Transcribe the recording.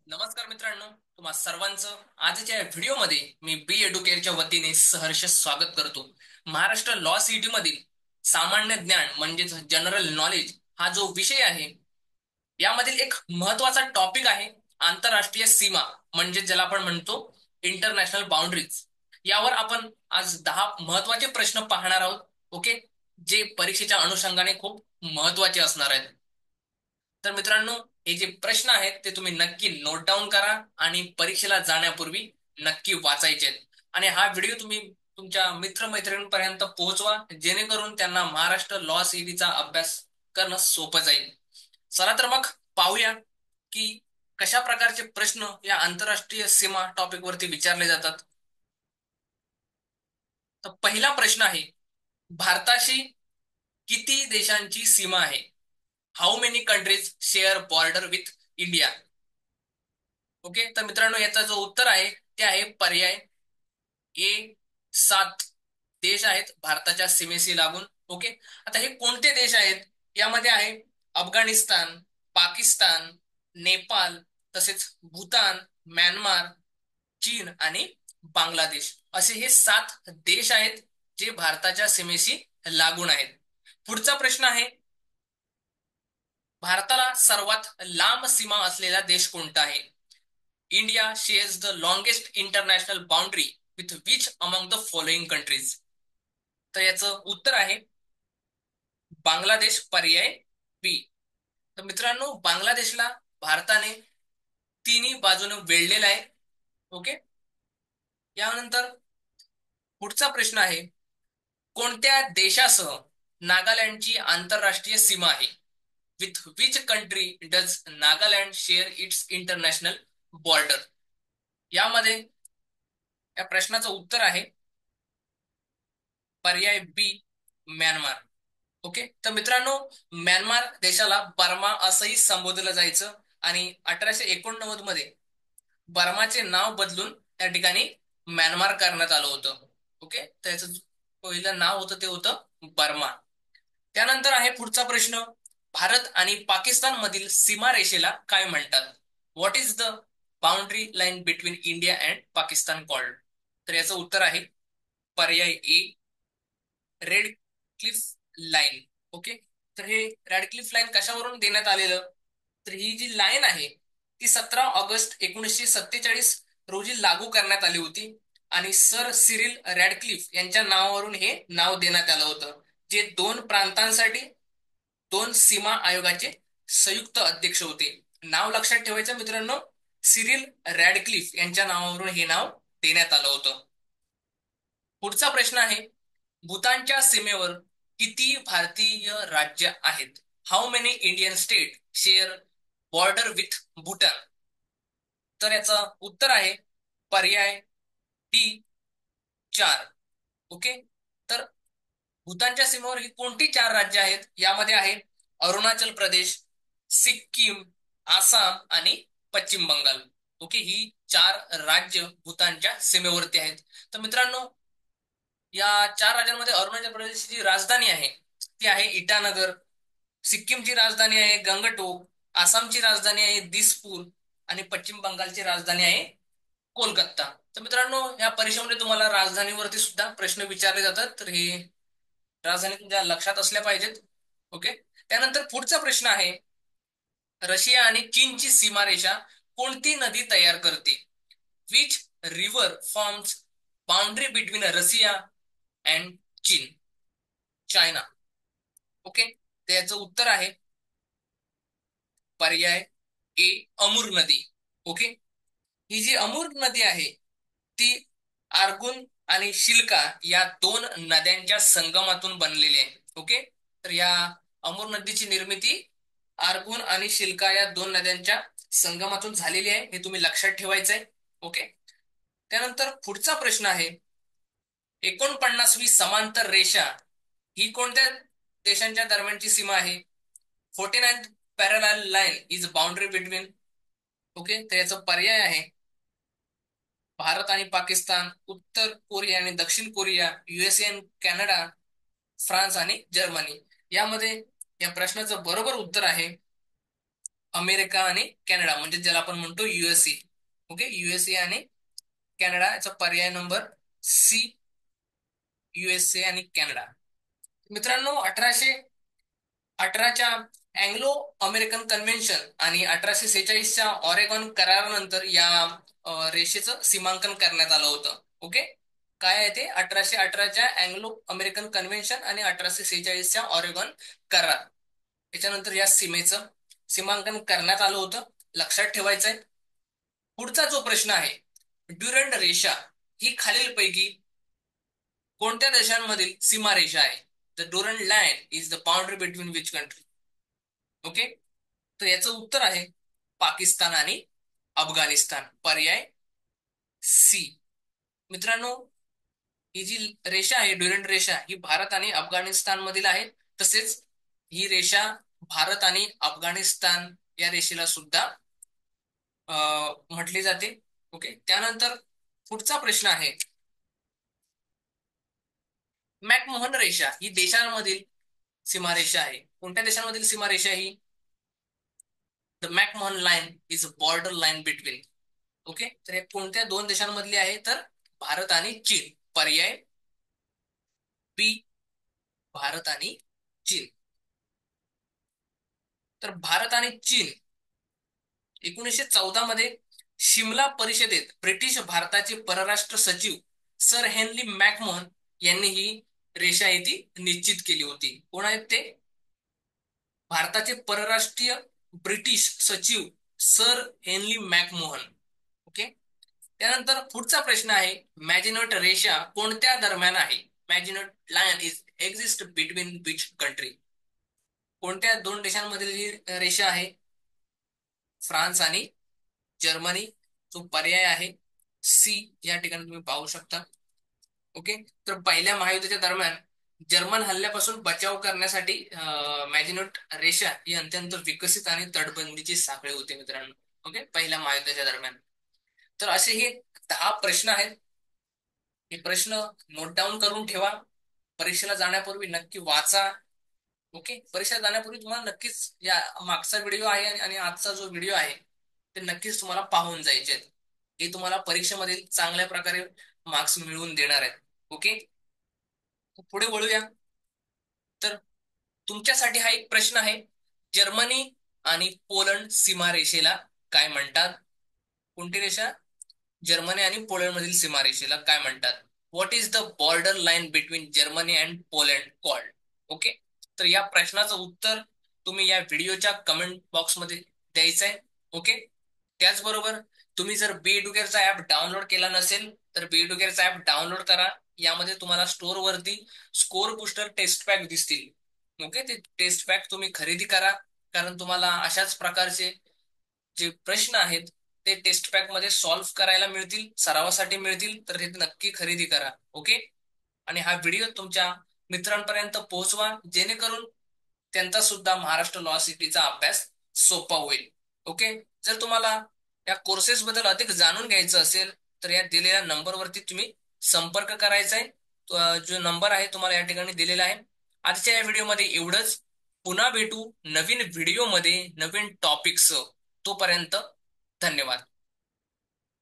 नमस्कार मित्रांनो, तुम्हा सर्वांचं आजच्या व्हिडिओमध्ये मी बी एडुकेअरच्या वतीने सहर्ष स्वागत करतो. महाराष्ट्र लॉ सिटी मधील सामान्य ज्ञान म्हणजेच जनरल नॉलेज हा जो विषय आहे, यामधील एक महत्वाचा टॉपिक आहे आंतरराष्ट्रीय सीमा, म्हणजे ज्याला आपण म्हणतो इंटरनॅशनल बाउंड्रीज. यावर आपण आज 10 महत्वाचे प्रश्न पाहणार आहोत. ओके, जे परीक्षेच्या अनुषंगाने खूप महत्वाचे असणार आहेत. तर मित्रांनो, हे जे प्रश्न आहेत ते तुम्ही नक्की नोट डाऊन करा आणि परीक्षेला जाण्यापूर्वी नक्की वाचायचे आहेत. आणि हा व्हिडिओ तुम्ही तुमच्या मित्रमैत्रिणींपर्यंत पोहोचवा, जेणेकरून त्यांना महाराष्ट्र लॉ सीईटीचा अभ्यास करणं सोपं जाईल. चला तर मग पाहूया की कशा प्रकारचे प्रश्न या आंतरराष्ट्रीय सीमा टॉपिक वरती विचारले जातात. तर पहिला प्रश्न आहे, भारताशी किती देशांची सीमा आहे? How many countries share border with India? Okay, तर मित्रांनो, याचा जो उत्तर आहे ते आहे पर्याय ए, 7 देश आहेत भारताच्या सीमेशी लागून. ओके, आता हे कोणते देश आहेत? यामध्ये आहे अफगाणिस्तान, पाकिस्तान, नेपाळ, तसेच भूतान, म्यानमार, चीन आणि बांगलादेश, असे हे 7 देश आहेत जे भारताच्या सीमेशी लागून आहेत. पुढचा प्रश्न आहे, भारताला सर्वात लांब सीमा असलेला देश कोणता आहे? India shares the longest international boundary with which among the following countries? तर याचं उत्तर आहे बांगलादेश, पर्याय बी. तर मित्रांनो, बांगलादेशला भारताने तिन्ही बाजूने वेढलेलं आहे. ओके, यानंतर पुढचा प्रश्न आहे, कोणत्या देशासह नागालँडची आंतरराष्ट्रीय सीमा आहे? With which country does Nagaland share it's international border? यामध्ये या प्रश्नाचं उत्तर आहे पर्याय बी, म्यानमार. ओके, तर मित्रांनो, म्यानमार देशाला बर्मा असंही संबोधलं जायचं आणि 1889 मध्ये बर्माचे नाव बदलून त्या ठिकाणी म्यानमार करण्यात आलं होतं. ओके, त्याचं पहिलं नाव होतं ते होतं बर्मा. त्यानंतर आहे पुढचा प्रश्न, भारत आणि पाकिस्तान मधील सीमारेषेला काय म्हणतात? What is the boundary line between India and Pakistan called? तर याचं उत्तर आहे पर्याय ए, रेड क्लिफ लाईन. ओके, तर हे रेड क्लिफ लाईन कशावरून देण्यात आलेलं? तर ही जी लाईन आहे ती 17 ऑगस्ट 1947 रोजी लागू करण्यात आली होती आणि सर सिरिल रॅडक्लिफ यांच्या नावावरून हे नाव देण्यात आलं होतं, जे दोन प्रांतांसाठी दोन सीमा आयोगाचे संयुक्त अध्यक्ष होते. नाव लक्षात ठेवायचं मित्रांनो, सिरिल रॅडक्लिफ यांच्या नावावरून हे नाव देण्यात आलं होतं. पुढचा प्रश्न आहे, भूतानच्या सीमेवर किती भारतीय राज्य आहेत? How many Indian state share border with Bhutan? तर याचं उत्तर आहे पर्याय डी, 4. ओके, तर भूतानच्या सीमेवर ही कोणती 4 राज्य आहेत? यामध्ये आहे अरुणाचल प्रदेश, सिक्कीम, आसाम आणि पश्चिम बंगाल. ओके, ही 4 राज्य भूतानच्या सीमेवरती आहेत. तर मित्रांनो, या 4 राज्यांमध्ये अरुणाचल प्रदेशची जी राजधानी आहे ती आहे इटानगर, सिक्कीमची राजधानी आहे गंगटोक, आसामची राजधानी आहे दिसपूर आणि पश्चिम बंगालची राजधानी आहे कोलकाता. तर मित्रांनो, या परीक्षेमध्ये तुम्हाला राजधानीवरती सुद्धा प्रश्न विचारले जातात, तर हे राजधानी तुमच्या लक्षात असल्या पाहिजेत. ओके, त्यानंतर पुढचा प्रश्न आहे, रशिया आणि चीनची सीमारेषा कोणती नदी तयार करते? Which river forms boundary between Russia and चीन, चायना? ओके, तर याचं उत्तर आहे पर्याय ए, अमूर नदी. ओके, ही जी अमूर नदी आहे ती आर्गुन आणि शिल्का या दोन नद्यांच्या संगमातून बनलेली आहे. ओके, तर या अमूर नदीची निर्मिती आर्गुन आणि शिल्का या दोन नद्यांच्या संगमातून झालेली आहे, हे तुम्ही लक्षात ठेवायचंय. ओके, त्यानंतर पुढचा प्रश्न आहे, 49वी समांतर रेषा ही कोणत्या देशांच्या दरम्यानची सीमा आहे? 49th parallel line is boundary between. Okay, तर याचा पर्याय आहे भारत आणि पाकिस्तान, उत्तर कोरिया आणि दक्षिण कोरिया, युएसए आणि कॅनडा, फ्रान्स आणि जर्मनी. यामध्ये या प्रश्नाचं बरोबर उत्तर आहे अमेरिका आणि कॅनडा, म्हणजे ज्याला आपण म्हणतो युएसए. ओके, युएसए आणि कॅनडा याचा पर्याय नंबर सी, युएसए आणि कॅनडा. मित्रांनो, 1818च्या अँग्लो अमेरिकन कन्व्हेन्शन आणि 1846च्या ऑरेगॉन करारानंतर या रेषेचं सीमांकन करण्यात आलं होतं. ओके, काय आहे ते? 1818च्या अँग्लो अमेरिकन कन्व्हेन्शन आणि 1846च्या ऑरेगॉन करार याच्यानंतर या सीमेचं सीमांकन करण्यात आलं होतं. लक्षात ठेवायचंय. पुढचा जो प्रश्न आहे, ड्युरंड रेषा ही खालीलपैकी कोणत्या देशांमधील सीमारेषा आहे? The Durand line is the boundary between which country? Okay, तर याचं उत्तर आहे पाकिस्तान आणि अफगाणिस्तान, पर्याय सी. मित्रांनो, ही जी रेषा आहे, ड्युरंड रेषा, ही भारत आणि अफगाणिस्तान मधील आहे. तसेच ही रेषा भारत आणि अफगाणिस्तान या रेषेला सुद्धा म्हटली जाते. ओके, त्यानंतर पुढचा प्रश्न आहे, मॅकमोहन रेषा ही देशांमधील सीमारेषा आहे. कोणत्या देशांमधील सीमारेषा ही? The McMahon line is a border line between. Okay, तर हे कोणत्या दोन देशांमधली आहे? तर भारत आणि चीन, पर्याय बी, भारत आणि चीन. तर भारत आणि चीन 1914 मध्ये शिमला परिषदेत ब्रिटिश भारताचे परराष्ट्र सचिव सर हेनरी मॅकमोहन यांनी ही रेषा ती निश्चित केली होती. कोण आहेत ते? भारताचे परराष्ट्रीय ब्रिटिश सचिव सर हेनरी मॅकमोहन. ओके, त्यानंतर पुढचा प्रश्न आहे, मॅजिनोट रेषा कोणत्या दरम्यान आहे? Maginot line is exist between which country? कोणत्या दोन देशांमधील ही रेषा आहे? फ्रान्स आणि जर्मनी, जो पर्याय आहे सी या ठिकाणी तुम्ही पाहू शकता. ओके, तर पहिल्या महायुद्धाच्या दरम्यान जर्मन हल्ल्यापासून बचाव करण्यासाठी मॅजिनोट रेषा ही अत्यंत विकसित आणि तटबंदीची साखळी होती मित्रांनो. ओके, पहिल्या महायुद्धाच्या दरम्यान. तर असे हे 10 प्रश्न आहेत. हे प्रश्न नोट डाऊन करून ठेवा. परीक्षेला जाण्यापूर्वी नक्की वाचा. ओके, परीक्षा जाण्यापूर्वी तुम्हाला नक्कीच या मागचा व्हिडिओ आहे आणि आजचा जो व्हिडिओ आहे ते नक्कीच तुम्हाला पाहून जायचे आहेत. हे तुम्हाला परीक्षेमध्ये चांगल्या प्रकारे मार्क्स मिळवून देणार आहेत. ओके, पुढे वळूया. तर तुमच्यासाठी हा एक प्रश्न आहे, जर्मनी आणि पोलंड सीमारेषेला काय म्हणतात? कोणती रेषा? जर्मनी आणि पोलंड मधील सीमारेषेला काय म्हणतात? What is the border line between Germany and Poland called? Okay, तर या प्रश्नाचं उत्तर तुम्ही या व्हिडिओच्या कमेंट बॉक्समध्ये द्यायचं आहे. ओके, त्याचबरोबर तुम्ही जर बी एड्युकेअरचा ऍप डाउनलोड केला नसेल तर बी एड्युकेअरचा ऍप डाउनलोड करा. यामध्ये तुम्हाला स्टोअर वरती स्कोर बुस्टर टेस्ट पॅक दिसतील. ओके, ते टेस्ट पॅक तुम्ही खरेदी करा, कारण तुम्हाला अशाच प्रकारचे जे प्रश्न आहेत ते टेस्ट पॅक मध्ये सॉल्व्ह करायला मिळतील, सरावासाठी मिळतील. तर हे नक्की खरेदी करा. ओके, आणि हा व्हिडिओ तुमच्या मित्रांपर्यंत पोहोचवा, जेणेकरून त्यांचा सुद्धा महाराष्ट्र लॉ सिटीचा अभ्यास सोपा होईल. ओके, जर तुम्हाला या कोर्सेस बद्दल अधिक जाणून घ्यायचं असेल तर या दिलेल्या नंबरवरती तुम्ही संपर्क करायचा आहे. जो नंबर आहे तुम्हाला या ठिकाणी दिलेला आहे. आजच्या या व्हिडिओमध्ये एवढंच. पुन्हा भेटू नवीन व्हिडिओमध्ये नवीन टॉपिक्स. तोपर्यंत धन्यवाद.